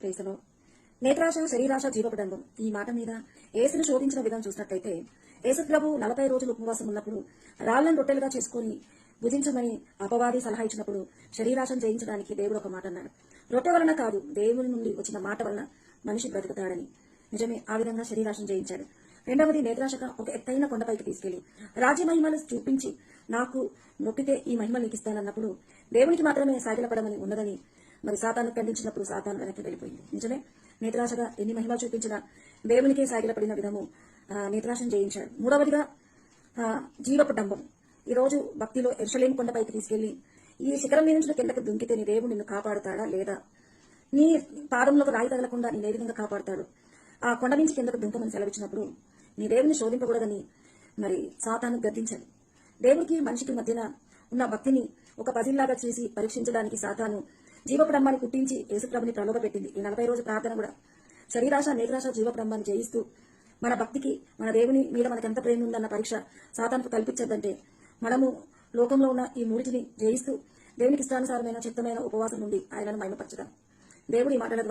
ప్రేసలో నేత్రాశ శరీరాశ జీవపడంబం ఈ మాట మీద యేసును శోధించిన విధానం చూసినట్లయితే యేసు ప్రభు 40 రోజులు ఉపవాసం ఉన్నప్పుడు రాళ్లను రొట్టెలుగా చేసుకుని భుజించమని అపవాది సలహా ఇచ్చినప్పుడు శరీరాశను జయించడానికి దేవుడు ఒక మాట అన్నాడు. రొట్టె వలన కాదు, దేవుని నుండి వచ్చిన మాట వలన మనిషి బ్రతుకుతాడని. నిజమే, ఆ విధంగా శరీరాశను జయించాడు. రెండవది నేత్రాశగా ఒక ఎత్తైన కొండపైకి తీసుకెళ్లి రాజ్య మహిమలు చూపించి నాకు నొక్కితే ఈ మహిమలు నీకు ఇస్తానన్నప్పుడు దేవునికి మాత్రమే సాగిలపడమని ఉన్నదని మరి సాతాను ఖండించినప్పుడు సాతాను వెనక్కి వెళ్ళిపోయింది. నిజమే, నేత్రాశగా ఎన్ని మహిమలు చూపించినా దేవునికే సాగిలపడిన విధము నేత్రాశను జయించాడు. మూడవదిగా జీవపు డంబం. ఈ రోజు భక్తిలో యెరూషలేము కొండపైకి తీసుకెళ్లి ఈ శిఖరం మీద నుంచి కిందకు దుంకితే నీ దేవుడు నిన్ను కాపాడుతాడా లేదా, నీ పాదంలోకి రాయి తగలకుండా నేను ఏ విధంగా కాపాడుతాడు, ఆ కొండ నుంచి కిందకు దుంకమని సెలవిచ్చినప్పుడు నీ దేవుని శోధింపకూడదని మరి సాతాను గద్దించాడు. దేవుడికి మనిషికి మధ్యన ఉన్న భక్తిని ఒక పజిల్లాగా చేసి పరీక్షించడానికి సాతాను జీవప్రమ్మాన్ని పుట్టించి యేసుప్రభుని ప్రలోభపెట్టింది. ఈ 40 రోజు ప్రార్థన కూడా శరీరాశ నేత్రాశ జీవప్రమ్మాన్ని జయిస్తూ మన భక్తికి మన దేవుని మీద మనకు ఎంత ప్రేమ ఉందన్న పరీక్ష సాతానుకు కల్పించద్దంటే మనము లోకంలో ఉన్న ఈ మూడిటిని జయిస్తూ దేవునికి ఇష్టానుసారమైన చిత్తమైన ఉపవాసం నుండి ఆయనను మహిమపరచుదాం. దేవుడి మాటల